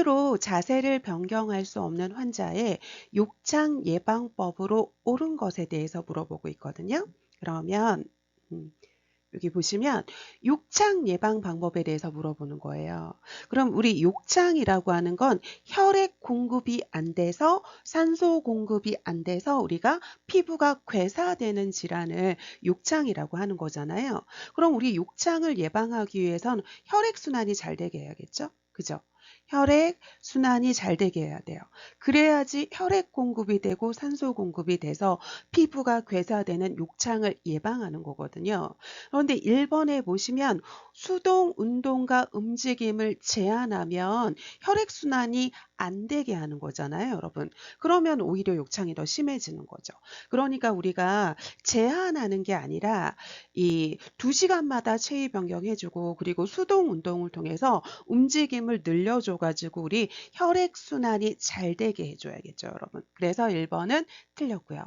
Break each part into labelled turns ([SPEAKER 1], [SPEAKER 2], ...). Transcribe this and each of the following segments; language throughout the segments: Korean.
[SPEAKER 1] 스스로 자세를 변경할 수 없는 환자의 욕창 예방법으로 옳은 것에 대해서 물어보고 있거든요. 그러면 여기 보시면 욕창 예방 방법에 대해서 물어보는 거예요. 그럼 우리 욕창이라고 하는 건 혈액 공급이 안 돼서 산소 공급이 안 돼서 우리가 피부가 괴사되는 질환을 욕창이라고 하는 거잖아요. 그럼 우리 욕창을 예방하기 위해선 혈액 순환이 잘 되게 해야겠죠? 그죠? 혈액 순환이 잘 되게 해야 돼요. 그래야지 혈액 공급이 되고 산소 공급이 돼서 피부가 괴사되는 욕창을 예방하는 거거든요. 그런데 1번에 보시면 수동 운동과 움직임을 제한하면 혈액순환이 안 되게 하는 거잖아요, 여러분. 그러면 오히려 욕창이 더 심해지는 거죠. 그러니까 우리가 제한하는 게 아니라 이 2시간마다 체위 변경해주고 그리고 수동 운동을 통해서 움직임을 늘려줘가지고 우리 혈액순환이 잘 되게 해줘야겠죠, 여러분. 그래서 1번은 틀렸고요.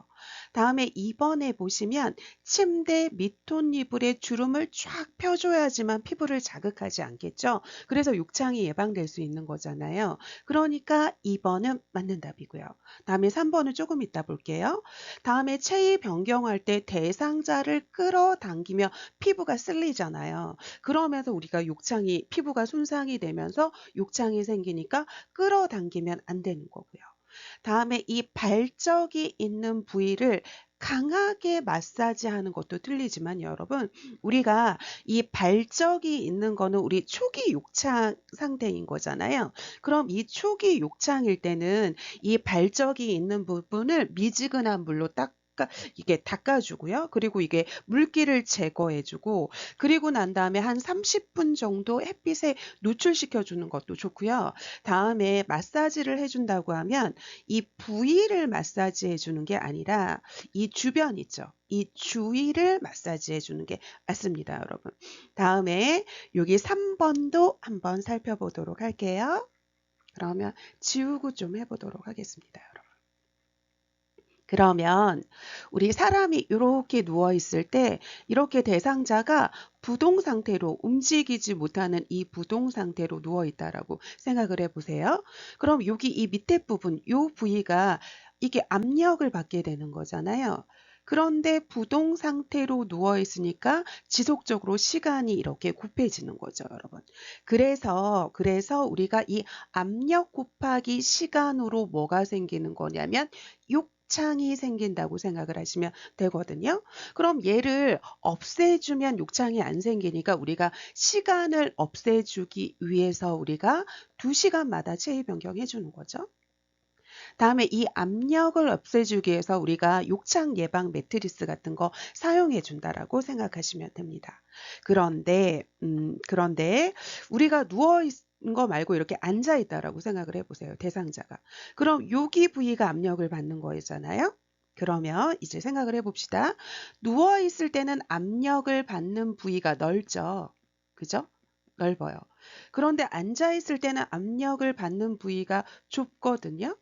[SPEAKER 1] 다음에 2번에 보시면 침대 밑톤이불에 주름을 쫙 펴줘야지만 피부를 자극하지 않겠죠. 그래서 욕창이 예방될 수 있는 거잖아요. 그러니까 2번은 맞는 답이고요. 다음에 3번은 조금 이따 볼게요. 다음에 체위 변경할 때 대상자를 끌어당기며 피부가 쓸리잖아요. 그러면서 우리가 욕창이 피부가 손상이 되면서 욕창이 생기니까 끌어당기면 안 되는 거고요. 다음에 이 발적이 있는 부위를 강하게 마사지하는 것도 틀리지만 여러분 우리가 이 발적이 있는 거는 우리 초기 욕창 상태인 거잖아요. 그럼 이 초기 욕창일 때는 이 발적이 있는 부분을 미지근한 물로 이게 닦아주고요. 그리고 이게 물기를 제거해주고 그리고 난 다음에 한 30분 정도 햇빛에 노출시켜 주는 것도 좋고요. 다음에 마사지를 해준다고 하면 이 부위를 마사지해 주는 게 아니라 이 주변 있죠. 이 주위를 마사지해 주는 게 맞습니다, 여러분. 다음에 여기 3번도 한번 살펴보도록 할게요. 그러면 지우고 좀 해보도록 하겠습니다, 여러분. 그러면 우리 사람이 이렇게 누워 있을 때 이렇게 대상자가 부동 상태로 움직이지 못하는 이 부동 상태로 누워 있다라고 생각을 해보세요. 그럼 여기 이 밑에 부분, 이 부위가 이게 압력을 받게 되는 거잖아요. 그런데 부동 상태로 누워 있으니까 지속적으로 시간이 이렇게 곱해지는 거죠, 여러분. 그래서 우리가 이 압력 곱하기 시간으로 뭐가 생기는 거냐면 욕창이 생긴다고 생각을 하시면 되거든요. 그럼 얘를 없애주면 욕창이 안 생기니까 우리가 시간을 없애주기 위해서 우리가 2시간마다 체위 변경해 주는 거죠. 다음에 이 압력을 없애주기 위해서 우리가 욕창 예방 매트리스 같은 거 사용해 준다라고 생각하시면 됩니다. 그런데 우리가 누워 있는 거 말고 이렇게 앉아 있다라고 생각을 해보세요. 대상자가. 그럼 여기 부위가 압력을 받는 거잖아요. 그러면 이제 생각을 해봅시다. 누워 있을 때는 압력을 받는 부위가 넓죠. 그죠? 넓어요. 그런데 앉아 있을 때는 압력을 받는 부위가 좁거든요.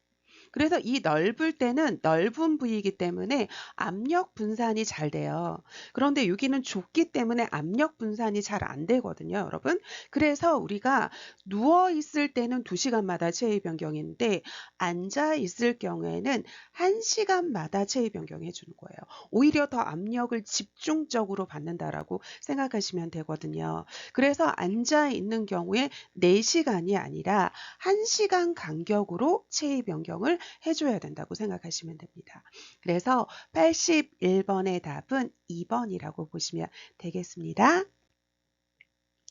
[SPEAKER 1] 그래서 이 넓을 때는 넓은 부위이기 때문에 압력 분산이 잘 돼요. 그런데 여기는 좁기 때문에 압력 분산이 잘 안 되거든요, 여러분. 그래서 우리가 누워 있을 때는 2시간마다 체위 변경인데 앉아 있을 경우에는 1시간마다 체위 변경해 주는 거예요. 오히려 더 압력을 집중적으로 받는다라고 생각하시면 되거든요. 그래서 앉아 있는 경우에 4시간이 아니라 1시간 간격으로 체위 변경을 해줘야 된다고 생각하시면 됩니다. 그래서 81번의 답은 2번이라고 보시면 되겠습니다.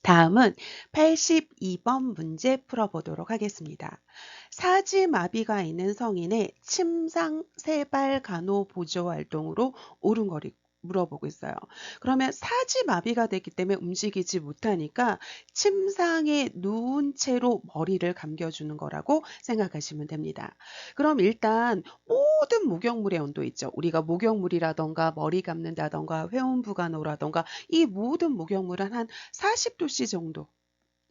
[SPEAKER 1] 다음은 82번 문제 풀어보도록 하겠습니다. 사지마비가 있는 성인의 침상 세발 간호 보조 활동으로 옳은 거리 물어보고 있어요. 그러면 사지마비가 됐기 때문에 움직이지 못하니까 침상에 누운 채로 머리를 감겨주는 거라고 생각하시면 됩니다. 그럼 일단 모든 목욕물의 온도 있죠. 우리가 목욕물이라던가 머리 감는다던가 회원부간호라던가 이 모든 목욕물은 한 40도씨 정도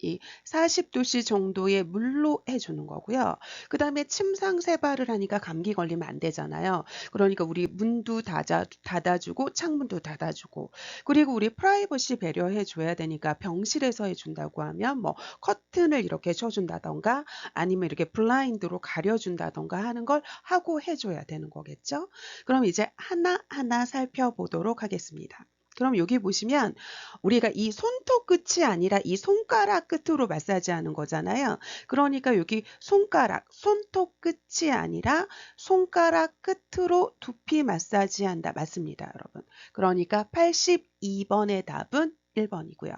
[SPEAKER 1] 이 40도씨 정도의 물로 해주는 거고요. 그 다음에 침상 세발을 하니까 감기 걸리면 안 되잖아요. 그러니까 우리 문도 닫아주고 창문도 닫아주고, 그리고 우리 프라이버시 배려해 줘야 되니까 병실에서 해준다고 하면 뭐 커튼을 이렇게 쳐준다던가 아니면 이렇게 블라인드로 가려준다던가 하는 걸 하고 해줘야 되는 거겠죠. 그럼 이제 하나하나 살펴보도록 하겠습니다. 그럼 여기 보시면 우리가 이 손톱 끝이 아니라 이 손가락 끝으로 마사지 하는 거잖아요. 그러니까 여기 손톱 끝이 아니라 손가락 끝으로 두피 마사지 한다. 맞습니다, 여러분. 그러니까 82번의 답은 1번이고요.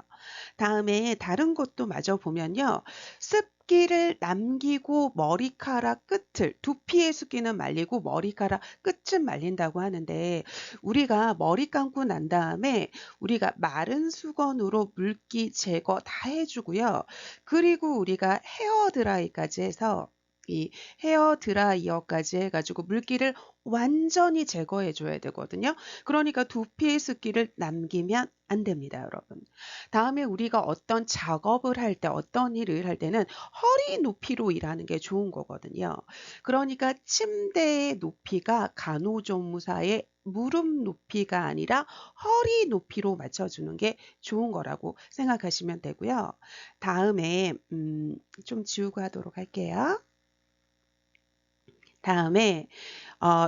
[SPEAKER 1] 다음에 다른 것도 마저 보면요. 습기를 남기고 머리카락 끝을, 두피의 습기는 말리고 머리카락 끝은 말린다고 하는데, 우리가 머리 감고 난 다음에 우리가 마른 수건으로 물기 제거 다 해주고요. 그리고 우리가 헤어 드라이까지 해서 이 헤어 드라이어까지 해가지고 물기를 완전히 제거해 줘야 되거든요. 그러니까 두피의 습기를 남기면 안 됩니다, 여러분. 다음에 우리가 어떤 작업을 할 때, 어떤 일을 할 때는 허리 높이로 일하는 게 좋은 거거든요. 그러니까 침대의 높이가 간호조무사의 무릎 높이가 아니라 허리 높이로 맞춰주는 게 좋은 거라고 생각하시면 되고요. 다음에 좀 지우고 하도록 할게요. 다음에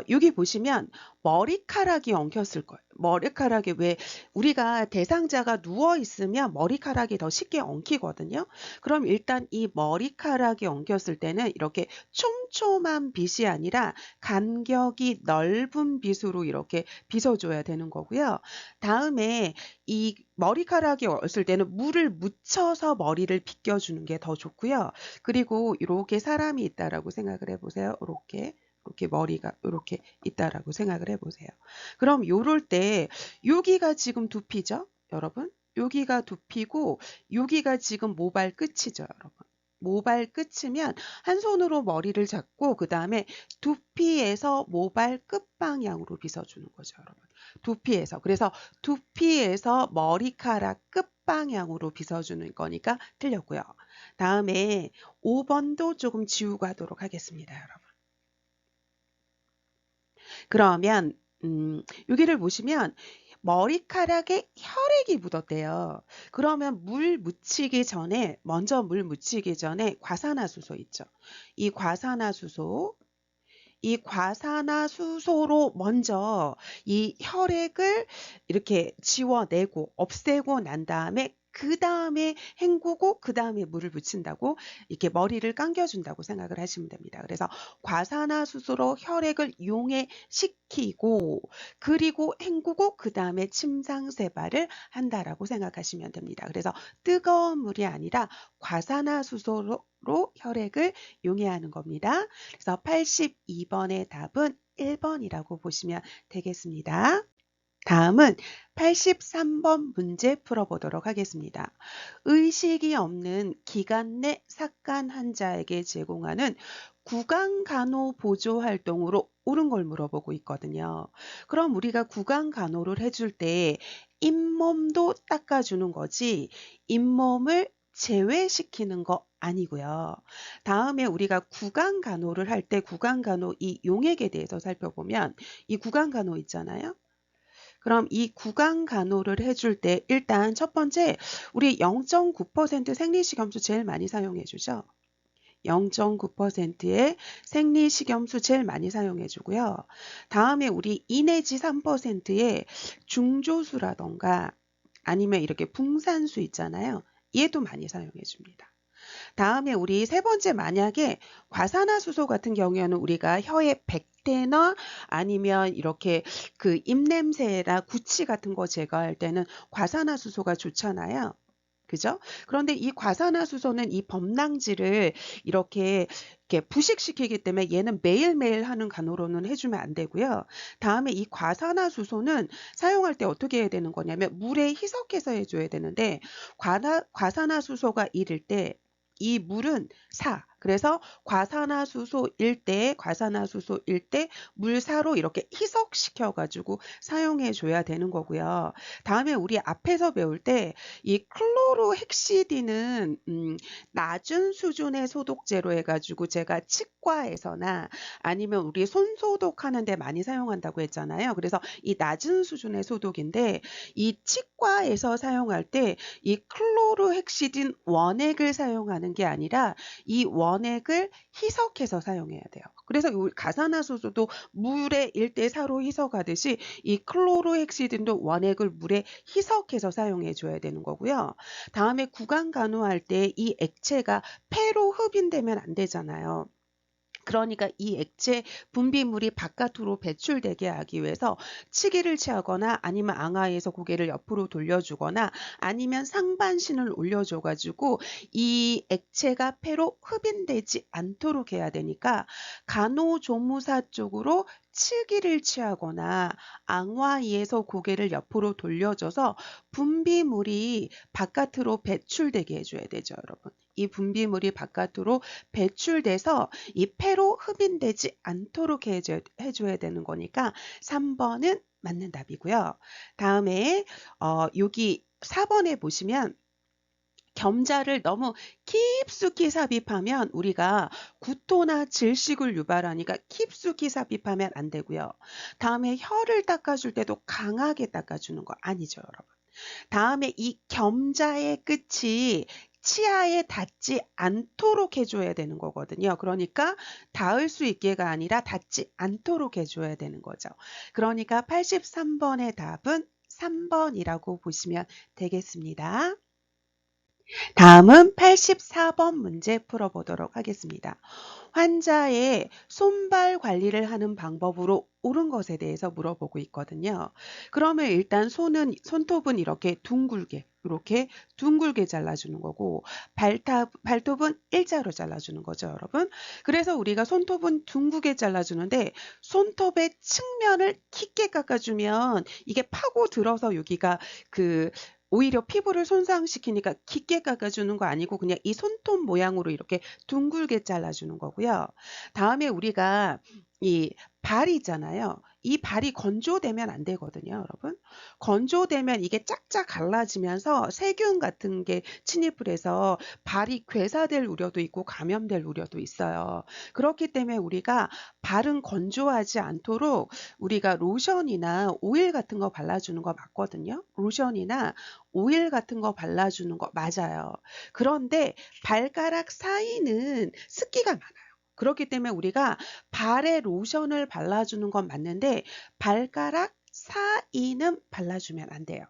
[SPEAKER 1] 여기 보시면 머리카락이 엉켰을 거예요. 머리카락이 왜 우리가 대상자가 누워 있으면 머리카락이 더 쉽게 엉키거든요. 그럼 일단 이 머리카락이 엉켰을 때는 이렇게 촘촘한 빗이 아니라 간격이 넓은 빗으로 이렇게 빗어줘야 되는 거고요. 다음에 이 머리카락이 엉켰을 때는 물을 묻혀서 머리를 빗겨주는 게 더 좋고요. 그리고 이렇게 사람이 있다라고 생각을 해보세요. 이렇게 머리가 이렇게 있다라고 생각을 해보세요. 그럼 요럴 때 여기가 지금 두피죠, 여러분? 여기가 두피고 여기가 지금 모발 끝이죠, 여러분. 모발 끝이면 한 손으로 머리를 잡고 그 다음에 두피에서 모발 끝 방향으로 빗어주는 거죠, 여러분. 두피에서. 그래서 두피에서 머리카락 끝 방향으로 빗어주는 거니까 틀렸고요. 다음에 5번도 조금 지우고 하도록 하겠습니다, 여러분. 그러면 여기를 보시면 머리카락에 혈액이 묻었대요. 그러면 먼저 물 묻히기 전에 과산화수소 있죠. 이 과산화수소로 먼저 이 혈액을 이렇게 지워내고 없애고 난 다음에 그 다음에 헹구고 그 다음에 물을 묻힌다고, 이렇게 머리를 감겨준다고 생각을 하시면 됩니다. 그래서 과산화수소로 혈액을 용해시키고 그리고 헹구고 그 다음에 침상세발을 한다라고 생각하시면 됩니다. 그래서 뜨거운 물이 아니라 과산화수소로 혈액을 용해하는 겁니다. 그래서 82번의 답은 1번이라고 보시면 되겠습니다. 다음은 83번 문제 풀어보도록 하겠습니다. 의식이 없는 기간 내 삭간 환자에게 제공하는 구강간호 보조 활동으로 옳은 걸 물어보고 있거든요. 그럼 우리가 구강간호를 해줄 때 잇몸도 닦아주는 거지 잇몸을 제외시키는 거 아니고요. 다음에 우리가 구강간호를 할 때 구강간호 이 용액에 대해서 살펴보면 이 구강간호 있잖아요. 그럼 이 구강간호를 해줄 때 일단 첫 번째 우리 0.9% 생리식염수 제일 많이 사용해 주죠. 0.9%의 생리식염수 제일 많이 사용해 주고요. 다음에 우리 2 내지 3%의 중조수라던가 아니면 이렇게 붕산수 있잖아요. 얘도 많이 사용해 줍니다. 다음에 우리 세 번째, 만약에 과산화수소 같은 경우에는 우리가 혀에 백태나 아니면 이렇게 그 입냄새나 구취 같은 거 제거할 때는 과산화수소가 좋잖아요. 그죠? 그런데 이 과산화수소는 이 범랑질을 이렇게 부식시키기 때문에 얘는 매일매일 하는 간호로는 해주면 안 되고요. 다음에 이 과산화수소는 사용할 때 어떻게 해야 되는 거냐면 물에 희석해서 해줘야 되는데 과산화수소가 이를 때 이 물은 그래서 과산화수소일 때 물사로 이렇게 희석시켜 가지고 사용해 줘야 되는 거고요. 다음에 우리 앞에서 배울 때 이 클로로헥시딘은 낮은 수준의 소독제로 해 가지고 제가 치과에서나 아니면 우리 손 소독하는 데 많이 사용한다고 했잖아요. 그래서 이 낮은 수준의 소독인데 이 치과에서 사용할 때 이 클로로헥시딘 원액을 사용하는 게 아니라 이 원액을 희석해서 사용해야 돼요. 그래서 이 가산화수소도 물에 1대4로 희석하듯이 이 클로로헥시딘도 원액을 물에 희석해서 사용해 줘야 되는 거고요. 다음에 구강 간호할 때 이 액체가 폐로 흡인되면 안 되잖아요. 그러니까 이 액체 분비물이 바깥으로 배출되게 하기 위해서 치기를 취하거나 아니면 앙하에서 고개를 옆으로 돌려주거나 아니면 상반신을 올려줘 가지고 이 액체가 폐로 흡인되지 않도록 해야 되니까 간호조무사 쪽으로 치기를 취하거나 앙화위에서 고개를 옆으로 돌려줘서 분비물이 바깥으로 배출되게 해줘야 되죠, 여러분. 이 분비물이 바깥으로 배출돼서 이 폐로 흡인되지 않도록 해줘야 되는 거니까 3번은 맞는 답이고요. 다음에 여기 4번에 보시면 겸자를 너무 깊숙이 삽입하면 우리가 구토나 질식을 유발하니까 깊숙이 삽입하면 안 되고요. 다음에 혀를 닦아줄 때도 강하게 닦아주는 거 아니죠, 여러분. 다음에 이 겸자의 끝이 치아에 닿지 않도록 해줘야 되는 거거든요. 그러니까 닿을 수 있게가 아니라 닿지 않도록 해줘야 되는 거죠. 그러니까 83번의 답은 3번이라고 보시면 되겠습니다. 다음은 84번 문제 풀어보도록 하겠습니다. 환자의 손발 관리를 하는 방법으로 옳은 것에 대해서 물어보고 있거든요. 그러면 일단 손톱은 이렇게 둥글게 잘라주는 거고 발톱은 일자로 잘라주는 거죠, 여러분. 그래서 우리가 손톱은 둥글게 잘라주는데 손톱의 측면을 깊게 깎아주면 이게 파고 들어서 여기가 오히려 피부를 손상시키니까 깊게 깎아주는 거 아니고 그냥 이 손톱 모양으로 이렇게 둥글게 잘라주는 거고요. 다음에 우리가 이 발이 있잖아요. 이 발이 건조되면 안 되거든요, 여러분. 건조되면 이게 짝짝 갈라지면서 세균 같은 게 침입을 해서 발이 괴사될 우려도 있고 감염될 우려도 있어요. 그렇기 때문에 우리가 발은 건조하지 않도록 우리가 로션이나 오일 같은 거 발라주는 거 맞거든요. 로션이나 오일 같은 거 발라주는 거 맞아요. 그런데 발가락 사이는 습기가 많아요. 그렇기 때문에 우리가 발에 로션을 발라주는 건 맞는데 발가락 사이는 발라주면 안 돼요.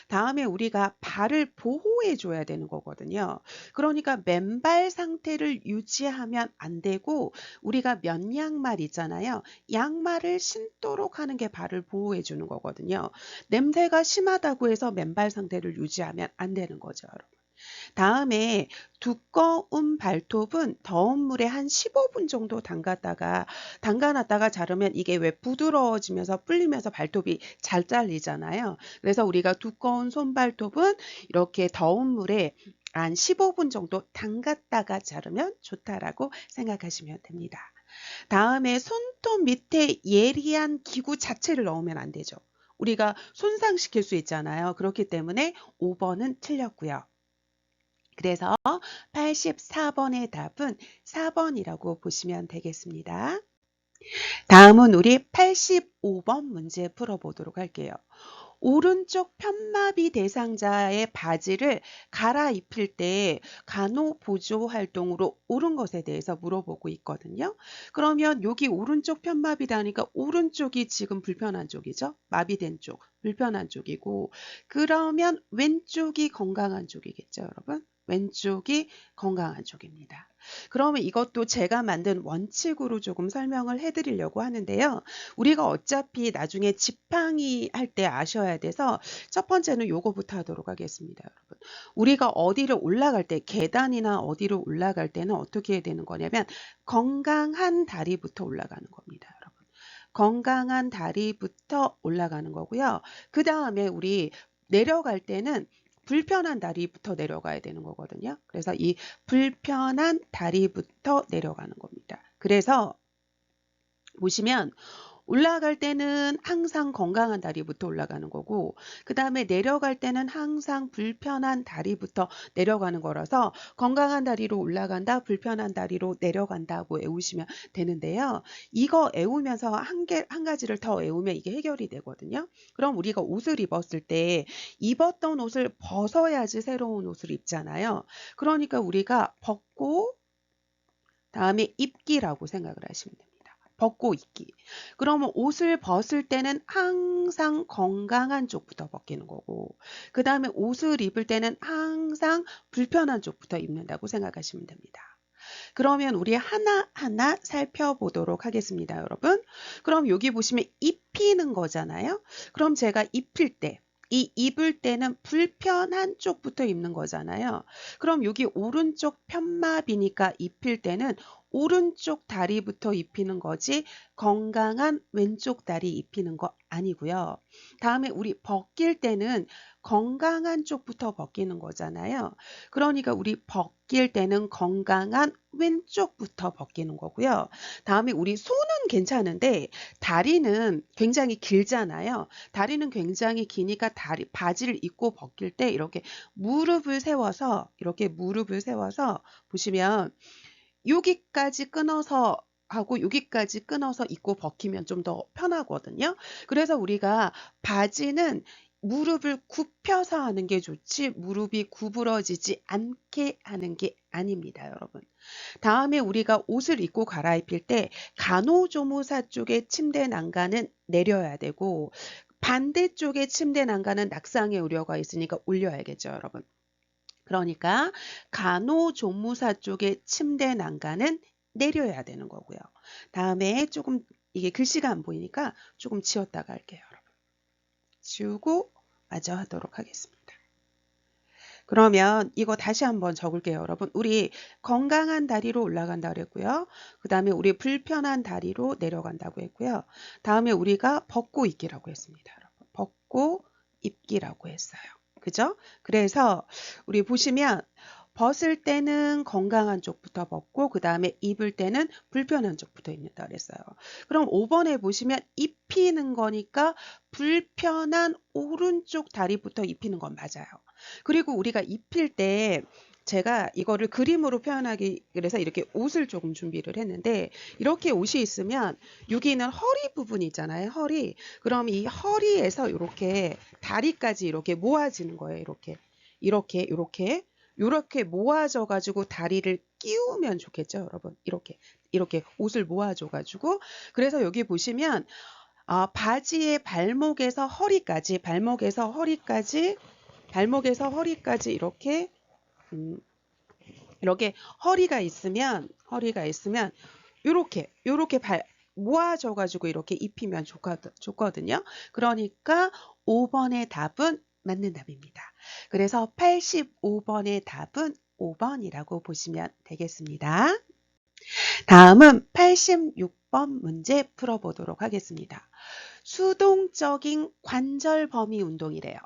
[SPEAKER 1] 다음에 우리가 발을 보호해 줘야 되는 거거든요. 그러니까 맨발 상태를 유지하면 안 되고 우리가 면양말 있잖아요. 양말을 신도록 하는 게 발을 보호해 주는 거거든요. 냄새가 심하다고 해서 맨발 상태를 유지하면 안 되는 거죠, 여러분. 다음에 두꺼운 발톱은 더운 물에 한 15분 정도 담가놨다가 자르면 이게 왜 부드러워지면서 불리면서 발톱이 잘 잘리잖아요. 그래서 우리가 두꺼운 손발톱은 이렇게 더운 물에 한 15분 정도 담갔다가 자르면 좋다라고 생각하시면 됩니다. 다음에 손톱 밑에 예리한 기구 자체를 넣으면 안 되죠. 우리가 손상시킬 수 있잖아요. 그렇기 때문에 5번은 틀렸고요. 그래서 84번의 답은 4번이라고 보시면 되겠습니다. 다음은 우리 85번 문제 풀어보도록 할게요. 오른쪽 편마비 대상자의 바지를 갈아입힐 때 간호보조 활동으로 옳은 것에 대해서 물어보고 있거든요. 그러면 여기 오른쪽 편마비라니까 오른쪽이 지금 불편한 쪽이죠. 마비된 쪽, 불편한 쪽이고 그러면 왼쪽이 건강한 쪽이겠죠, 여러분. 왼쪽이 건강한 쪽입니다. 그러면 이것도 제가 만든 원칙으로 조금 설명을 해드리려고 하는데요. 우리가 어차피 나중에 지팡이 할 때 아셔야 돼서 첫 번째는 요거부터 하도록 하겠습니다, 여러분. 우리가 어디를 올라갈 때 계단이나 어디로 올라갈 때는 어떻게 해야 되는 거냐면 건강한 다리부터 올라가는 겁니다, 여러분. 건강한 다리부터 올라가는 거고요. 그 다음에 우리 내려갈 때는 불편한 다리부터 내려가야 되는 거거든요. 그래서 이 불편한 다리부터 내려가는 겁니다. 그래서 보시면 올라갈 때는 항상 건강한 다리부터 올라가는 거고 그 다음에 내려갈 때는 항상 불편한 다리부터 내려가는 거라서 건강한 다리로 올라간다, 불편한 다리로 내려간다고 외우시면 되는데요. 이거 외우면서 한 가지를 더 외우면 이게 해결이 되거든요. 그럼 우리가 옷을 입었을 때 입었던 옷을 벗어야지 새로운 옷을 입잖아요. 그러니까 우리가 벗고 다음에 입기라고 생각을 하시면 됩니다. 벗고 입기. 그러면 옷을 벗을 때는 항상 건강한 쪽부터 벗기는 거고 그 다음에 옷을 입을 때는 항상 불편한 쪽부터 입는다고 생각하시면 됩니다. 그러면 우리 하나하나 살펴보도록 하겠습니다, 여러분. 그럼 여기 보시면 입히는 거잖아요. 그럼 제가 입힐 때 이 입을 때는 불편한 쪽부터 입는 거잖아요. 그럼 여기 오른쪽 편마비니까 입힐 때는 오른쪽 다리부터 입히는 거지 건강한 왼쪽 다리 입히는 거 아니고요. 다음에 우리 벗길 때는 건강한 쪽부터 벗기는 거잖아요. 그러니까 우리 벗길 때는 건강한 왼쪽부터 벗기는 거고요. 다음에 우리 손은 괜찮은데 다리는 굉장히 길잖아요. 다리는 굉장히 기니까 바지를 입고 벗길 때 이렇게 무릎을 세워서 보시면 여기까지 끊어서 하고 여기까지 끊어서 입고 벗기면 좀 더 편하거든요. 그래서 우리가 바지는 무릎을 굽혀서 하는 게 좋지 무릎이 구부러지지 않게 하는 게 아닙니다, 여러분. 다음에 우리가 옷을 입고 갈아입힐 때 간호조무사 쪽에 침대 난간은 내려야 되고 반대쪽에 침대 난간은 낙상의 우려가 있으니까 올려야겠죠, 여러분. 그러니까 간호조무사 쪽에 침대 난간은 내려야 되는 거고요. 다음에 조금 이게 글씨가 안 보이니까 조금 지웠다가 할게요, 여러분. 지우고 마저 하도록 하겠습니다. 그러면 이거 다시 한번 적을게요, 여러분. 우리 건강한 다리로 올라간다 그랬고요. 그 다음에 우리 불편한 다리로 내려간다고 했고요. 다음에 우리가 벗고 입기라고 했습니다, 여러분. 벗고 입기라고 했어요. 그죠? 그래서 우리 보시면 벗을 때는 건강한 쪽부터 벗고 그 다음에 입을 때는 불편한 쪽부터 입는다 그랬어요. 그럼 5번에 보시면 입히는 거니까 불편한 오른쪽 다리부터 입히는 건 맞아요. 그리고 우리가 입힐 때 제가 이거를 그림으로 표현하기 그래서 이렇게 옷을 조금 준비를 했는데 이렇게 옷이 있으면 여기는 허리 부분이 있잖아요. 허리. 그럼 이 허리에서 이렇게 다리까지 이렇게 모아지는 거예요. 이렇게 모아져 가지고 다리를 끼우면 좋겠죠, 여러분. 이렇게 옷을 모아줘 가지고 그래서 여기 보시면 바지의 발목에서 허리까지 이렇게 허리가 있으면 이렇게 모아져 가지고 이렇게 입히면 좋거든요. 그러니까 5번의 답은 맞는 답입니다. 그래서 85번의 답은 5번이라고 보시면 되겠습니다. 다음은 86번 문제 풀어보도록 하겠습니다. 수동적인 관절 범위 운동이래요.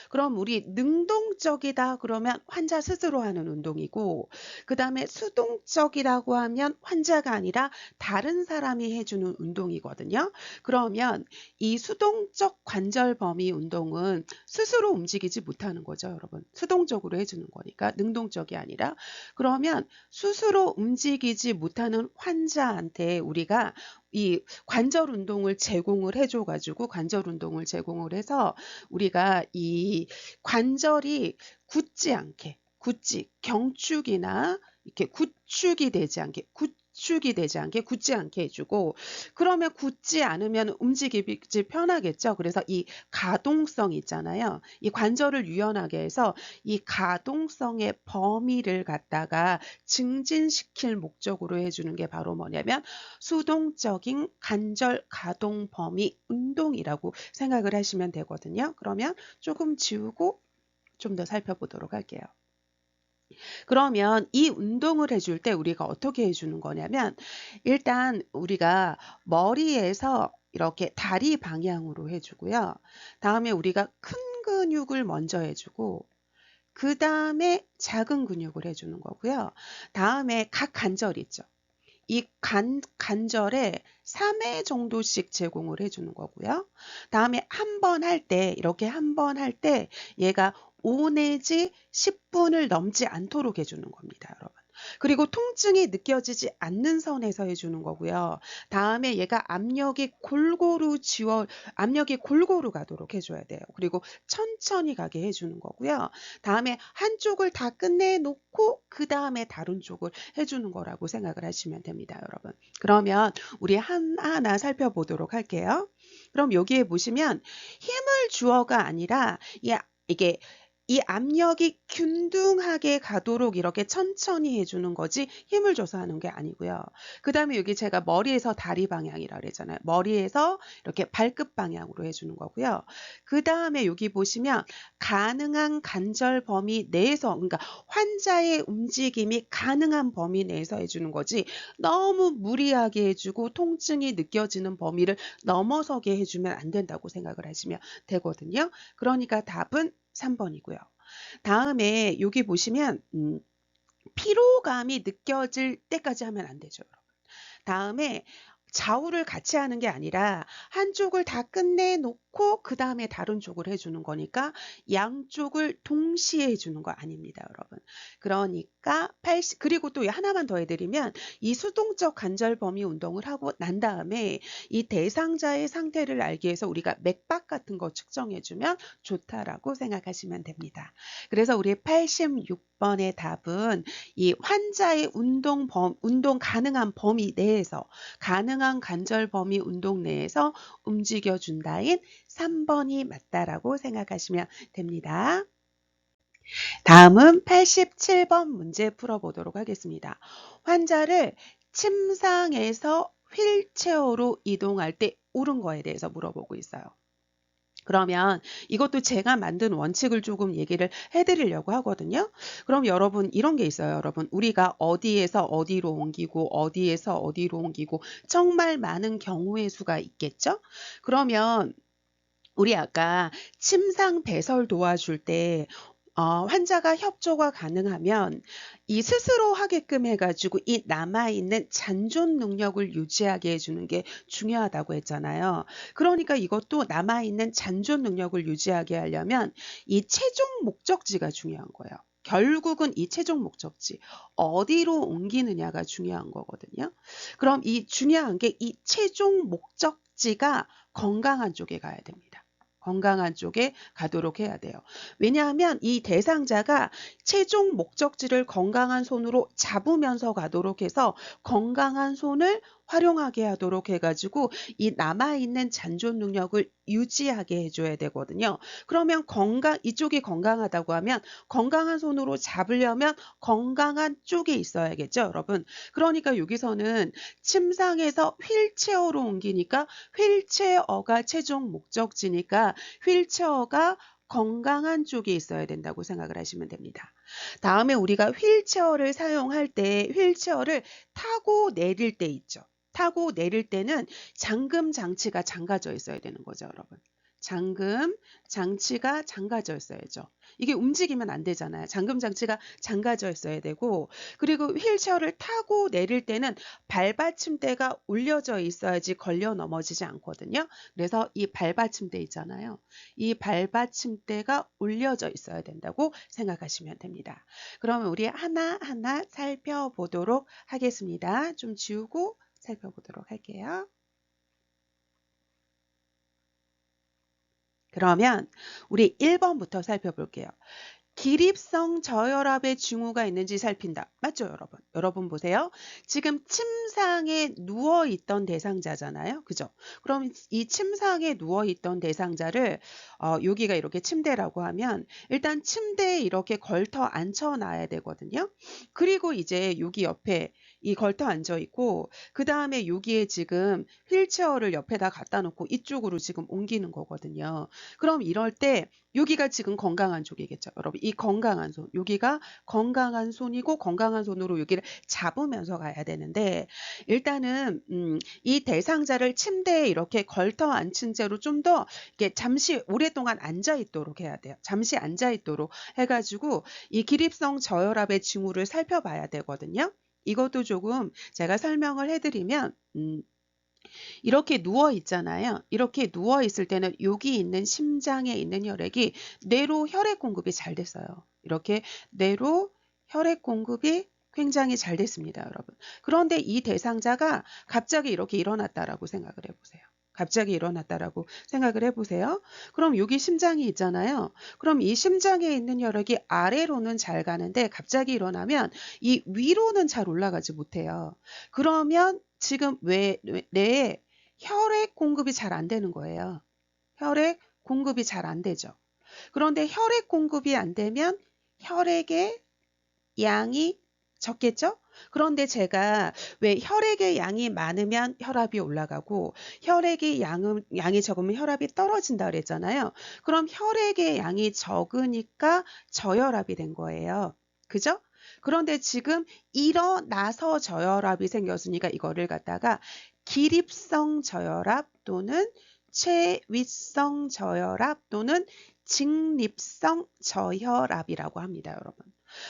[SPEAKER 1] 그럼 우리 능동적이다 그러면 환자 스스로 하는 운동이고 그 다음에 수동적이라고 하면 환자가 아니라 다른 사람이 해주는 운동이거든요. 그러면 이 수동적 관절 범위 운동은 스스로 움직이지 못하는 거죠, 여러분. 수동적으로 해주는 거니까 능동적이 아니라 그러면 스스로 움직이지 못하는 환자한테 우리가 이 관절 운동을 제공을 해줘가지고 관절 운동을 제공을 해서 우리가 이 관절이 경축이나 이렇게 굳지 않게 해주고 그러면 굳지 않으면 움직이기 편하겠죠. 그래서 이 가동성 있잖아요. 이 관절을 유연하게 해서 이 가동성의 범위를 갖다가 증진시킬 목적으로 해주는 게 바로 뭐냐면 수동적인 관절 가동 범위 운동이라고 생각을 하시면 되거든요. 그러면 조금 지우고 좀 더 살펴보도록 할게요. 그러면 이 운동을 해줄 때 우리가 어떻게 해주는 거냐면 일단 우리가 머리에서 이렇게 다리 방향으로 해주고요. 다음에 우리가 큰 근육을 먼저 해주고 그 다음에 작은 근육을 해주는 거고요. 다음에 각 관절 있죠. 이 관절에 3회 정도씩 제공을 해주는 거고요. 다음에 한 번 할 때, 이렇게 한 번 할 때 얘가 5 내지 10분을 넘지 않도록 해주는 겁니다, 여러분. 그리고 통증이 느껴지지 않는 선에서 해주는 거고요. 다음에 얘가 압력이 골고루 가도록 해줘야 돼요. 그리고 천천히 가게 해주는 거고요. 다음에 한쪽을 다 끝내놓고 그 다음에 다른 쪽을 해주는 거라고 생각을 하시면 됩니다, 여러분. 그러면 우리 하나하나 살펴보도록 할게요. 그럼 여기에 보시면 힘을 주어가 아니라 이게 이 압력이 균등하게 가도록 이렇게 천천히 해주는 거지 힘을 줘서 하는 게 아니고요. 그 다음에 여기 제가 머리에서 다리 방향이라고 그랬잖아요. 머리에서 이렇게 발끝 방향으로 해주는 거고요. 그 다음에 여기 보시면 가능한 관절 범위 내에서, 그러니까 환자의 움직임이 가능한 범위 내에서 해주는 거지 너무 무리하게 해주고 통증이 느껴지는 범위를 넘어서게 해주면 안 된다고 생각을 하시면 되거든요. 그러니까 답은 3번이고요. 다음에 여기 보시면 피로감이 느껴질 때까지 하면 안 되죠, 여러분. 다음에 좌우를 같이 하는 게 아니라 한쪽을 다 끝내놓고 그 다음에 다른 쪽을 해주는 거니까 양쪽을 동시에 해주는 거 아닙니다, 여러분. 그러니까 그리고 또 하나만 더 해드리면 이 수동적 관절 범위 운동을 하고 난 다음에 이 대상자의 상태를 알기 위해서 우리가 맥박 같은 거 측정해주면 좋다라고 생각하시면 됩니다. 그래서 우리 86번의 답은 이 환자의 운동 가능한 범위 내에서, 가능한 관절 범위 운동 내에서 움직여준다인 3번이 맞다라고 생각하시면 됩니다. 다음은 87번 문제 풀어보도록 하겠습니다. 환자를 침상에서 휠체어로 이동할 때 옳은 거에 대해서 물어보고 있어요. 그러면 이것도 제가 만든 원칙을 조금 얘기를 해드리려고 하거든요. 그럼 여러분 이런 게 있어요. 여러분 우리가 어디에서 어디로 옮기고 어디에서 어디로 옮기고 정말 많은 경우의 수가 있겠죠. 그러면 우리 아까 침상 배설 도와줄 때 환자가 협조가 가능하면 이 스스로 하게끔 해가지고 이 남아있는 잔존 능력을 유지하게 해주는 게 중요하다고 했잖아요. 그러니까 이것도 남아있는 잔존 능력을 유지하게 하려면 이 최종 목적지가 중요한 거예요. 결국은 이 최종 목적지 어디로 옮기느냐가 중요한 거거든요. 그럼 이 중요한 게 이 최종 목적지가 건강한 쪽에 가야 됩니다. 건강한 쪽에 가도록 해야 돼요. 왜냐하면 이 대상자가 최종 목적지를 건강한 손으로 잡으면서 가도록 해서 건강한 손을 활용하게 하도록 해가지고 이 남아있는 잔존 능력을 유지하게 해줘야 되거든요. 그러면 이쪽이 건강하다고 하면 건강한 손으로 잡으려면 건강한 쪽에 있어야겠죠, 여러분. 그러니까 여기서는 침상에서 휠체어로 옮기니까 휠체어가 최종 목적지니까 휠체어가 건강한 쪽에 있어야 된다고 생각을 하시면 됩니다. 다음에 우리가 휠체어를 사용할 때 휠체어를 타고 내릴 때 있죠. 타고 내릴 때는 잠금 장치가 잠가져 있어야 되는 거죠, 여러분. 잠금 장치가 잠가져 있어야죠. 이게 움직이면 안 되잖아요. 잠금 장치가 잠가져 있어야 되고, 그리고 휠체어를 타고 내릴 때는 발받침대가 올려져 있어야지 걸려 넘어지지 않거든요. 그래서 이 발받침대 있잖아요. 이 발받침대가 올려져 있어야 된다고 생각하시면 됩니다. 그러면 우리 하나하나 살펴보도록 하겠습니다. 좀 지우고 살펴보도록 할게요. 그러면 우리 1번부터 살펴볼게요. 기립성 저혈압의 징후가 있는지 살핀다. 맞죠, 여러분? 여러분 보세요. 지금 침상에 누워있던 대상자잖아요. 그죠? 그럼 이 침상에 누워있던 대상자를 여기가 이렇게 침대라고 하면 일단 침대에 이렇게 걸터 앉혀놔야 되거든요. 그리고 이제 여기 옆에 이 걸터 앉아 있고 그 다음에 여기에 지금 휠체어를 옆에다 갖다 놓고 이쪽으로 지금 옮기는 거거든요. 그럼 이럴 때 여기가 지금 건강한 쪽이겠죠. 여러분 이 건강한 손 여기가 건강한 손이고 건강한 손으로 여기를 잡으면서 가야 되는데 일단은 이 대상자를 침대에 이렇게 걸터 앉힌 채로 좀 더 이렇게 잠시 오랫동안 앉아 있도록 해야 돼요. 잠시 앉아 있도록 해가지고 이 기립성 저혈압의 징후를 살펴봐야 되거든요. 이것도 조금 제가 설명을 해드리면 이렇게 누워 있잖아요. 이렇게 누워 있을 때는 여기 있는 심장에 있는 혈액이 뇌로 혈액 공급이 잘 됐어요. 이렇게 뇌로 혈액 공급이 굉장히 잘 됐습니다, 여러분. 그런데 이 대상자가 갑자기 이렇게 일어났다라고 생각을 해보세요. 갑자기 일어났다라고 생각을 해보세요. 그럼 여기 심장이 있잖아요. 그럼 이 심장에 있는 혈액이 아래로는 잘 가는데 갑자기 일어나면 이 위로는 잘 올라가지 못해요. 그러면 지금 뇌에 혈액 공급이 잘 안 되는 거예요. 혈액 공급이 잘 안 되죠. 그런데 혈액 공급이 안 되면 혈액의 양이 적겠죠? 그런데 제가 왜 혈액의 양이 많으면 혈압이 올라가고 혈액의 양이 적으면 혈압이 떨어진다 그랬잖아요. 그럼 혈액의 양이 적으니까 저혈압이 된 거예요. 그죠? 그런데 지금 일어나서 저혈압이 생겼으니까 이거를 갖다가 기립성 저혈압 또는 최윗성 저혈압 또는 직립성 저혈압이라고 합니다, 여러분.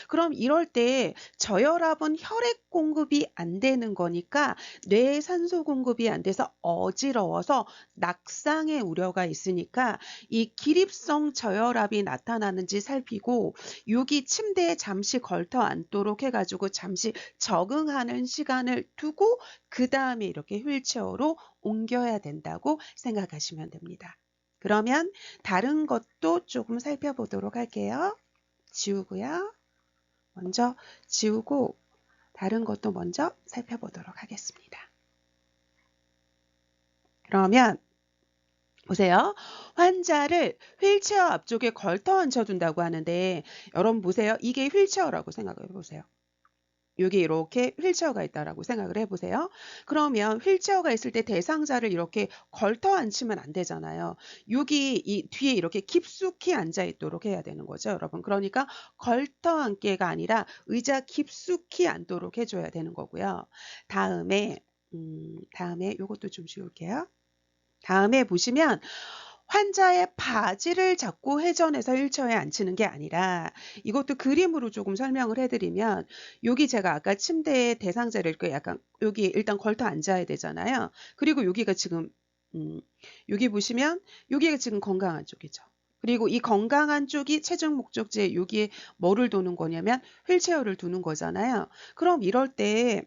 [SPEAKER 1] 그럼 이럴 때 저혈압은 혈액 공급이 안 되는 거니까 뇌에 산소 공급이 안 돼서 어지러워서 낙상의 우려가 있으니까 이 기립성 저혈압이 나타나는지 살피고 여기 침대에 잠시 걸터 앉도록 해가지고 잠시 적응하는 시간을 두고 그 다음에 이렇게 휠체어로 옮겨야 된다고 생각하시면 됩니다. 그러면 다른 것도 조금 살펴보도록 할게요. 지우고요. 먼저 지우고 다른 것도 먼저 살펴보도록 하겠습니다. 그러면 보세요. 환자를 휠체어 앞쪽에 걸터 앉혀둔다고 하는데 여러분 보세요. 이게 휠체어라고 생각해 보세요. 여기 이렇게 휠체어가 있다라고 생각을 해보세요. 그러면 휠체어가 있을 때 대상자를 이렇게 걸터 앉히면 안 되잖아요. 여기 이 뒤에 이렇게 깊숙이 앉아 있도록 해야 되는 거죠, 여러분. 그러니까 걸터 앉기가 아니라 의자 깊숙이 앉도록 해줘야 되는 거고요. 다음에 이것도 좀 지울게요. 다음에 보시면 환자의 바지를 잡고 회전해서 휠체어에 앉히는 게 아니라 이것도 그림으로 조금 설명을 해드리면 여기 제가 아까 침대에 대상자를 이렇게 약간 여기 일단 걸터 앉아야 되잖아요. 그리고 여기가 지금 여기 보시면 여기가 지금 건강한 쪽이죠. 그리고 이 건강한 쪽이 최종 목적지에 여기에 뭐를 두는 거냐면 휠체어를 두는 거잖아요. 그럼 이럴 때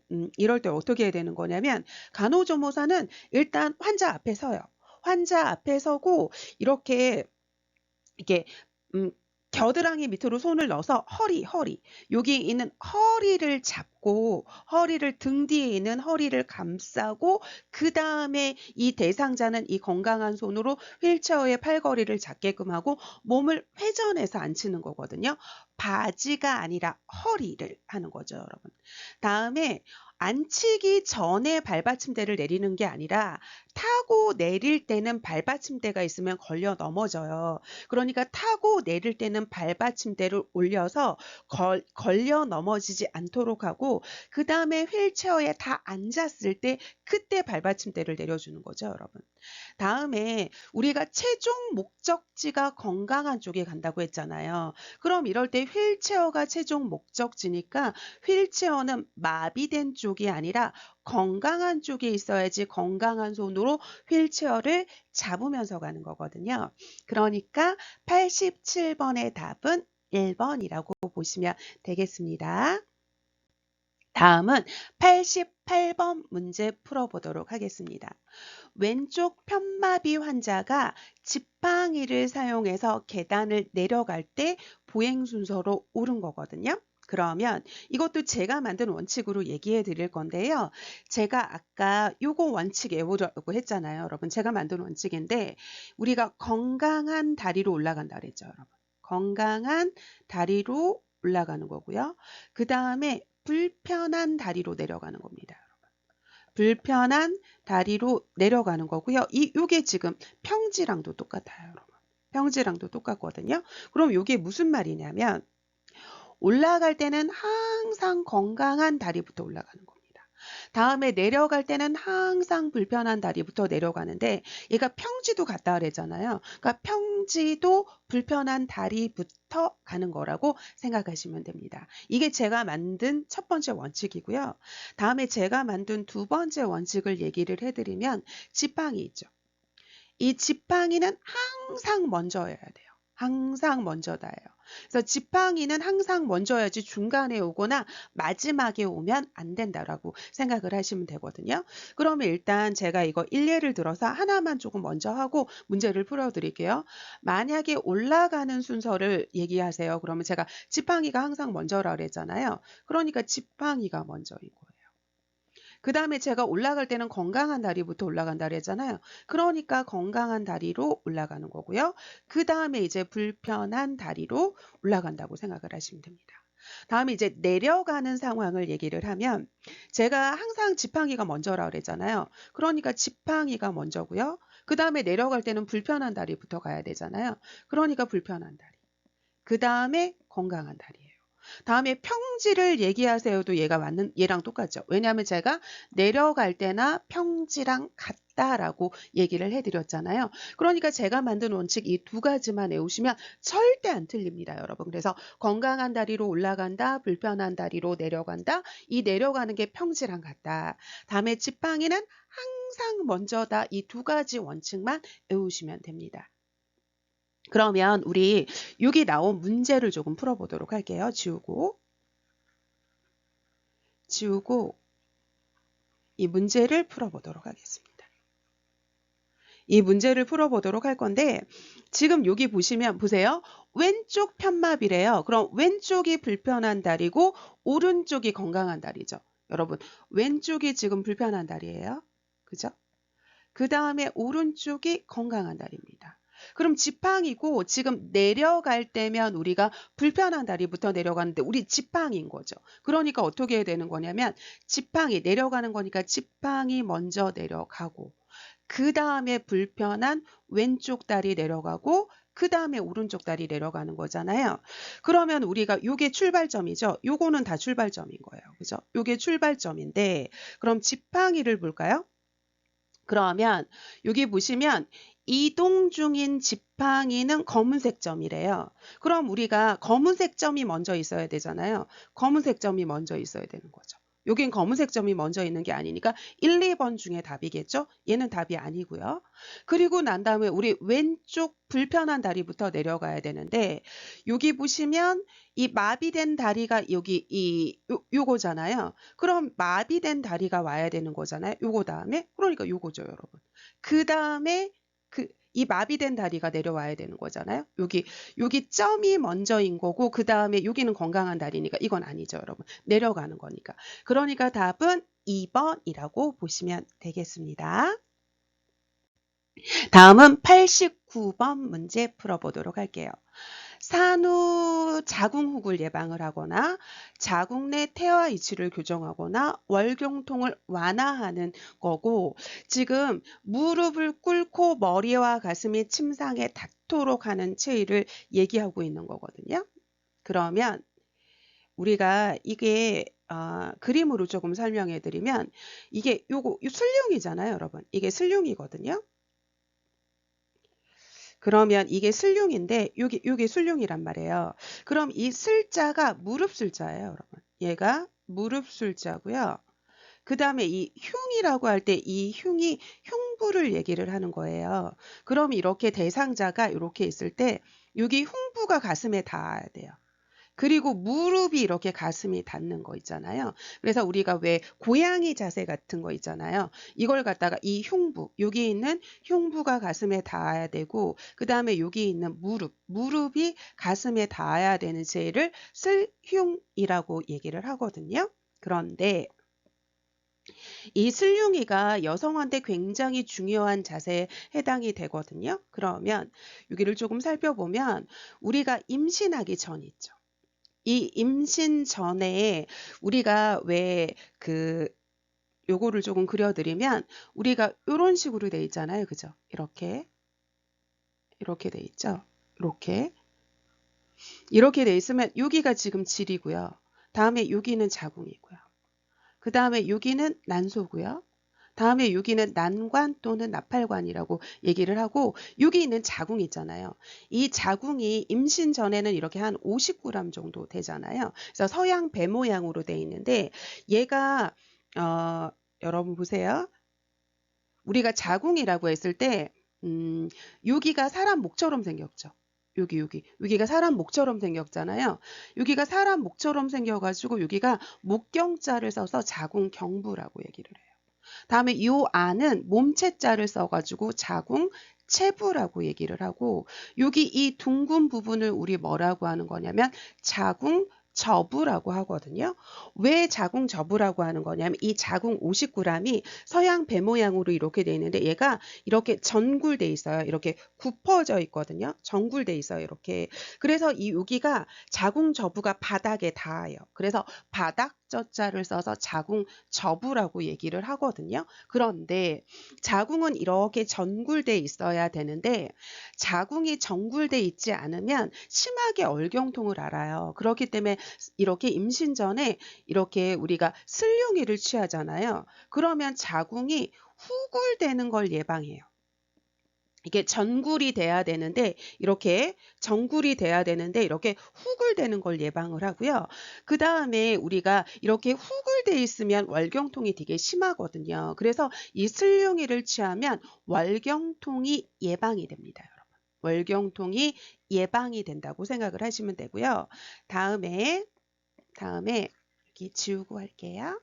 [SPEAKER 1] 어떻게 해야 되는 거냐면 간호조무사는 일단 환자 앞에 서요. 환자 앞에 서고 이렇게 겨드랑이 밑으로 손을 넣어서 허리 여기 있는 허리를 잡고 허리를 등 뒤에 있는 허리를 감싸고 그 다음에 이 대상자는 이 건강한 손으로 휠체어의 팔걸이를 잡게끔 하고 몸을 회전해서 앉히는 거거든요. 바지가 아니라 허리를 하는 거죠, 여러분. 다음에 앉히기 전에 발받침대를 내리는 게 아니라 타고 내릴 때는 발받침대가 있으면 걸려 넘어져요. 그러니까 타고 내릴 때는 발받침대를 올려서 걸려 넘어지지 않도록 하고 그 다음에 휠체어에 다 앉았을 때 그때 발받침대를 내려주는 거죠, 여러분. 다음에 우리가 최종 목적지가 건강한 쪽에 간다고 했잖아요. 그럼 이럴 때 휠체어가 최종 목적지니까 휠체어는 마비된 쪽이 아니라 건강한 쪽에 있어야지 건강한 손으로 휠체어를 잡으면서 가는 거거든요. 그러니까 87번의 답은 1번이라고 보시면 되겠습니다. 다음은 88번 문제 풀어보도록 하겠습니다. 왼쪽 편마비 환자가 지팡이를 사용해서 계단을 내려갈 때 보행 순서로 옳은 거거든요. 그러면 이것도 제가 만든 원칙으로 얘기해 드릴 건데요. 제가 아까 요거 원칙 외우려고 했잖아요. 여러분 제가 만든 원칙인데 우리가 건강한 다리로 올라간다 그랬죠. 여러분 건강한 다리로 올라가는 거고요. 그 다음에 불편한 다리로 내려가는 겁니다. 불편한 다리로 내려가는 거고요. 요게 지금 평지랑도 똑같아요, 여러분. 평지랑도 똑같거든요. 그럼 요게 무슨 말이냐면 올라갈 때는 항상 건강한 다리부터 올라가는 겁니다. 다음에 내려갈 때는 항상 불편한 다리부터 내려가는데 얘가 평지도 갔다 그랬잖아요. 그러니까 평지도 불편한 다리부터 가는 거라고 생각하시면 됩니다. 이게 제가 만든 첫 번째 원칙이고요. 다음에 제가 만든 두 번째 원칙을 얘기를 해드리면 지팡이 있죠. 이 지팡이는 항상 먼저여야 돼요. 항상 먼저 닿아요. 그래서 지팡이는 항상 먼저야지 중간에 오거나 마지막에 오면 안 된다라고 생각을 하시면 되거든요. 그러면 일단 제가 이거 일례를 들어서 하나만 조금 먼저 하고 문제를 풀어드릴게요. 만약에 올라가는 순서를 얘기하세요. 그러면 제가 지팡이가 항상 먼저라 그랬잖아요. 그러니까 지팡이가 먼저인 거예요. 그 다음에 제가 올라갈 때는 건강한 다리부터 올라간다 그랬잖아요. 그러니까 건강한 다리로 올라가는 거고요. 그 다음에 이제 불편한 다리로 올라간다고 생각을 하시면 됩니다. 다음에 이제 내려가는 상황을 얘기를 하면 제가 항상 지팡이가 먼저라 그랬잖아요. 그러니까 지팡이가 먼저고요. 그 다음에 내려갈 때는 불편한 다리부터 가야 되잖아요. 그러니까 불편한 다리. 그 다음에 건강한 다리예요. 다음에 평지를 얘기하세요도 얘랑 똑같죠. 왜냐하면 제가 내려갈 때나 평지랑 같다라고 얘기를 해드렸잖아요. 그러니까 제가 만든 원칙 이 두 가지만 외우시면 절대 안 틀립니다, 여러분. 그래서 건강한 다리로 올라간다, 불편한 다리로 내려간다. 이 내려가는 게 평지랑 같다. 다음에 지팡이는 항상 먼저다. 이 두 가지 원칙만 외우시면 됩니다. 그러면 우리 여기 나온 문제를 조금 풀어보도록 할게요. 지우고 이 문제를 풀어보도록 하겠습니다. 이 문제를 풀어보도록 할 건데 지금 여기 보시면 보세요. 왼쪽 편마비래요. 그럼 왼쪽이 불편한 다리고 오른쪽이 건강한 다리죠. 여러분 왼쪽이 지금 불편한 다리예요. 그죠? 그 다음에 오른쪽이 건강한 다리입니다. 그럼 지팡이고 지금 내려갈 때면 우리가 불편한 다리부터 내려가는데 우리 지팡이인 거죠. 그러니까 어떻게 해야 되는 거냐면 지팡이 내려가는 거니까 지팡이 먼저 내려가고 그 다음에 불편한 왼쪽 다리 내려가고 그 다음에 오른쪽 다리 내려가는 거잖아요. 그러면 우리가 요게 출발점이죠. 요거는 다 출발점인 거예요. 그죠? 요게 출발점인데 그럼 지팡이를 볼까요? 그러면 여기 보시면 이동 중인 지팡이는 검은색 점이래요. 그럼 우리가 검은색 점이 먼저 있어야 되잖아요. 검은색 점이 먼저 있어야 되는 거죠. 여긴 검은색 점이 먼저 있는 게 아니니까 1, 2번 중에 답이겠죠? 얘는 답이 아니고요. 그리고 난 다음에 우리 왼쪽 불편한 다리부터 내려가야 되는데 여기 보시면 이 마비된 다리가 여기 요거잖아요. 그럼 마비된 다리가 와야 되는 거잖아요. 요거 다음에 그러니까 요거죠, 여러분. 그 다음에 이 마비된 다리가 내려와야 되는 거잖아요. 여기 점이 먼저인 거고 그 다음에 여기는 건강한 다리니까 이건 아니죠, 여러분. 내려가는 거니까. 그러니까 답은 2번이라고 보시면 되겠습니다. 다음은 89번 문제 풀어보도록 할게요. 산후 자궁훅을 예방을 하거나 자궁 내 태아 이치를 교정하거나 월경통을 완화하는 거고 지금 무릎을 꿇고 머리와 가슴이 침상에 닿도록 하는 체위를 얘기하고 있는 거거든요. 그러면 우리가 이게 그림으로 조금 설명해 드리면 이게 요거 슬룡이잖아요, 여러분. 이게 슬룡이거든요. 그러면 이게 슬룡인데 요게 슬룡이란 말이에요. 그럼 이 슬자가 무릎 슬자예요, 여러분. 얘가 무릎 슬자고요. 그 다음에 이 흉이라고 할 때 이 흉이 흉부를 얘기를 하는 거예요. 그럼 이렇게 대상자가 이렇게 있을 때 여기 흉부가 가슴에 닿아야 돼요. 그리고 무릎이 이렇게 가슴이 닿는 거 있잖아요. 그래서 우리가 왜 고양이 자세 같은 거 있잖아요. 이걸 갖다가 이 흉부, 여기 있는 흉부가 가슴에 닿아야 되고 그 다음에 여기 있는 무릎이 가슴에 닿아야 되는 체를 슬흉이라고 얘기를 하거든요. 그런데 이 슬흉이가 여성한테 굉장히 중요한 자세에 해당이 되거든요. 그러면 여기를 조금 살펴보면 우리가 임신하기 전 있죠. 이 임신 전에 우리가 왜 요거를 조금 그려드리면 우리가 요런 식으로 돼 있잖아요. 그죠? 이렇게 돼 있죠? 이렇게 돼 있으면 여기가 지금 질이고요. 다음에 여기는 자궁이고요. 그 다음에 여기는 난소고요. 다음에 여기는 난관 또는 나팔관이라고 얘기를 하고 여기 있는 자궁 있잖아요. 이 자궁이 임신 전에는 이렇게 한 50g 정도 되잖아요. 그래서 서양 배 모양으로 돼 있는데 얘가 여러분 보세요. 우리가 자궁이라고 했을 때 여기가 사람 목처럼 생겼죠. 여기가 사람 목처럼 생겼잖아요. 여기가 사람 목처럼 생겨가지고 여기가 목경자를 써서 자궁경부라고 얘기를 해요. 다음에 요 안은 몸체자를 써가지고 자궁체부라고 얘기를 하고 여기 이 둥근 부분을 우리 뭐라고 하는 거냐면 자궁저부라고 하거든요. 왜 자궁저부라고 하는 거냐면 이 자궁 50g이 서양 배 모양으로 이렇게 돼 있는데 얘가 이렇게 전굴돼 있어요. 이렇게 굽어져 있거든요. 전굴돼 있어요. 이렇게. 그래서 이 여기가 자궁저부가 바닥에 닿아요. 그래서 바닥저자를 써서 자궁저부라고 얘기를 하거든요. 그런데 자궁은 이렇게 전굴돼 있어야 되는데 자궁이 전굴돼 있지 않으면 심하게 얼경통을 앓아요. 그렇기 때문에 이렇게 임신 전에 이렇게 우리가 슬룡이를 취하잖아요. 그러면 자궁이 후굴되는 걸 예방해요. 이게 전굴이 돼야 되는데 이렇게 전굴이 돼야 되는데 이렇게 후굴되는 걸 예방을 하고요. 그 다음에 우리가 이렇게 후굴돼 있으면 월경통이 되게 심하거든요. 그래서 이 슬룡이를 취하면 월경통이 예방이 됩니다, 여러분. 월경통이 예방이 된다고 생각을 하시면 되고요. 다음에 여기 지우고 할게요.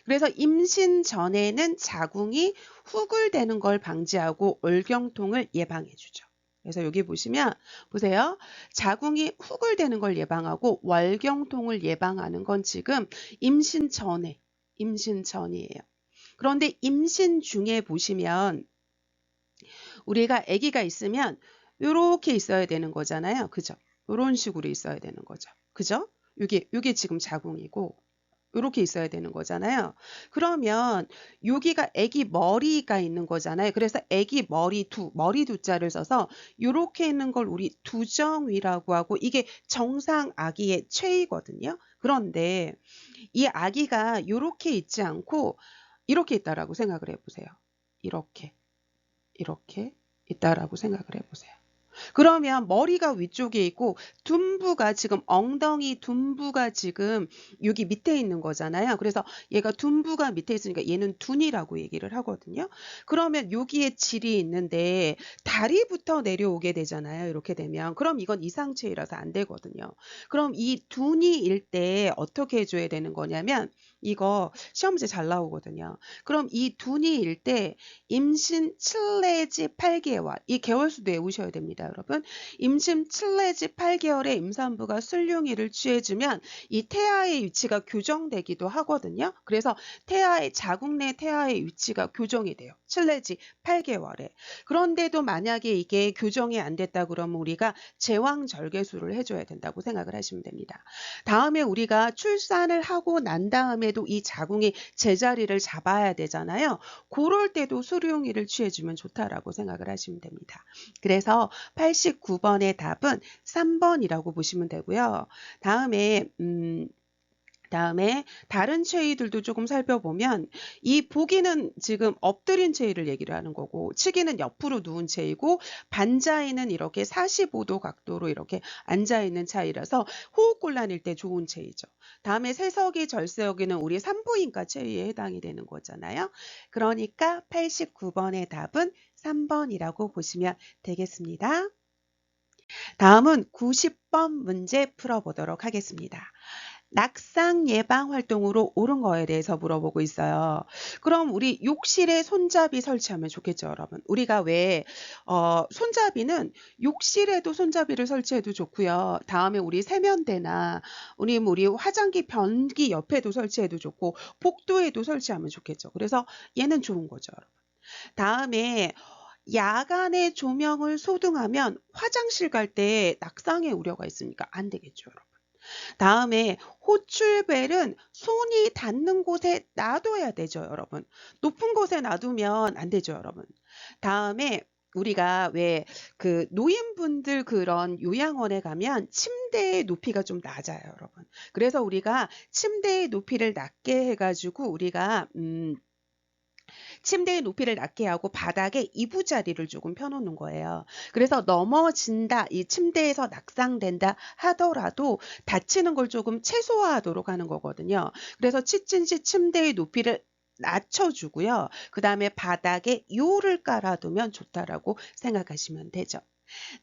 [SPEAKER 1] 그래서 임신 전에는 자궁이 후굴되는 걸 방지하고 월경통을 예방해 주죠. 그래서 여기 보시면 보세요. 자궁이 후굴되는 걸 예방하고 월경통을 예방하는 건 지금 임신 전이에요. 그런데 임신 중에 보시면 우리가 아기가 있으면 이렇게 있어야 되는 거잖아요. 그죠? 이런 식으로 있어야 되는 거죠. 그죠? 이게 지금 자궁이고 이렇게 있어야 되는 거잖아요. 그러면 여기가 아기 머리가 있는 거잖아요. 그래서 아기 머리 두 자를 써서 이렇게 있는 걸 우리 두정위라고 하고 이게 정상 아기의 최이거든요. 그런데 이 아기가 이렇게 있지 않고 이렇게 있다라고 생각을 해보세요. 이렇게 있다라고 생각을 해보세요. 그러면 머리가 위쪽에 있고 둔부가 지금 엉덩이 둔부가 지금 여기 밑에 있는 거잖아요. 그래서 얘가 둔부가 밑에 있으니까 얘는 둔이라고 얘기를 하거든요. 그러면 여기에 질이 있는데 다리부터 내려오게 되잖아요. 이렇게 되면 그럼 이건 이상체이라서 안 되거든요. 그럼 이 둔이일 때 어떻게 해줘야 되는 거냐면 이거 시험 문제 잘 나오거든요. 그럼 이 둔이일 때 임신 7 내지 8개월 이 개월수도 외우셔야 됩니다. 여러분 임신 7 내지 8개월에 임산부가 슬룡이를 취해주면 이 태아의 위치가 교정되기도 하거든요. 그래서 자궁 내 태아의 위치가 교정이 돼요. 7 내지 8개월에. 그런데도 만약에 이게 교정이 안 됐다 그러면 우리가 제왕절개술을 해줘야 된다고 생각을 하시면 됩니다. 다음에 우리가 출산을 하고 난 다음에도 이 자궁이 제자리를 잡아야 되잖아요. 그럴 때도 수룡이를 취해주면 좋다라고 생각을 하시면 됩니다. 그래서 89번의 답은 3번이라고 보시면 되고요. 다음에 다른 체위들도 조금 살펴보면 이 보기는 지금 엎드린 체위를 얘기를 하는 거고 치기는 옆으로 누운 체위고 반자이는 이렇게 45도 각도로 이렇게 앉아있는 차이라서 호흡곤란일 때 좋은 체위죠. 다음에 세석이 절세석이는 우리 산부인과 체위에 해당이 되는 거잖아요. 그러니까 89번의 답은 3번이라고 보시면 되겠습니다. 다음은 90번 문제 풀어보도록 하겠습니다. 낙상 예방 활동으로 옳은 거에 대해서 물어보고 있어요. 그럼 우리 욕실에 손잡이 설치하면 좋겠죠, 여러분. 우리가 왜 손잡이는 욕실에도 손잡이를 설치해도 좋고요. 다음에 우리 세면대나 우리 화장기 변기 옆에도 설치해도 좋고 복도에도 설치하면 좋겠죠. 그래서 얘는 좋은 거죠, 여러분. 다음에 야간에 조명을 소등하면 화장실 갈 때 낙상의 우려가 있으니까 안 되겠죠, 여러분. 다음에 호출벨은 손이 닿는 곳에 놔둬야 되죠, 여러분. 높은 곳에 놔두면 안 되죠, 여러분. 다음에 우리가 왜 그 노인분들 그런 요양원에 가면 침대의 높이가 좀 낮아요, 여러분. 그래서 우리가 침대의 높이를 낮게 해가지고 우리가 침대의 높이를 낮게 하고 바닥에 이부자리를 조금 펴놓는 거예요. 그래서 넘어진다, 이 침대에서 낙상된다 하더라도 다치는 걸 조금 최소화하도록 하는 거거든요. 그래서 치친 시 침대의 높이를 낮춰주고요. 그 다음에 바닥에 요를 깔아두면 좋다라고 생각하시면 되죠.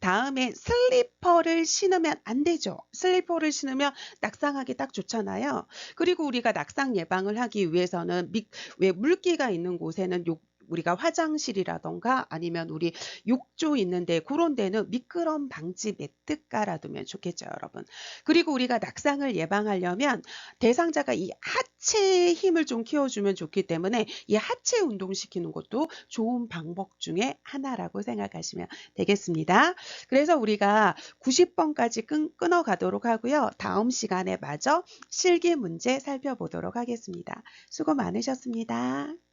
[SPEAKER 1] 다음에 슬리퍼를 신으면 안 되죠. 슬리퍼를 신으면 낙상하기 딱 좋잖아요. 그리고 우리가 낙상 예방을 하기 위해서는 왜 물기가 있는 곳에는 우리가 화장실이라던가 아니면 우리 욕조 있는데 그런 데는 미끄럼 방지 매트 깔아두면 좋겠죠, 여러분. 그리고 우리가 낙상을 예방하려면 대상자가 이 하체의 힘을 좀 키워주면 좋기 때문에 이 하체 운동시키는 것도 좋은 방법 중에 하나라고 생각하시면 되겠습니다. 그래서 우리가 90번까지 끊어 가도록 하고요. 다음 시간에 마저 실기 문제 살펴보도록 하겠습니다. 수고 많으셨습니다.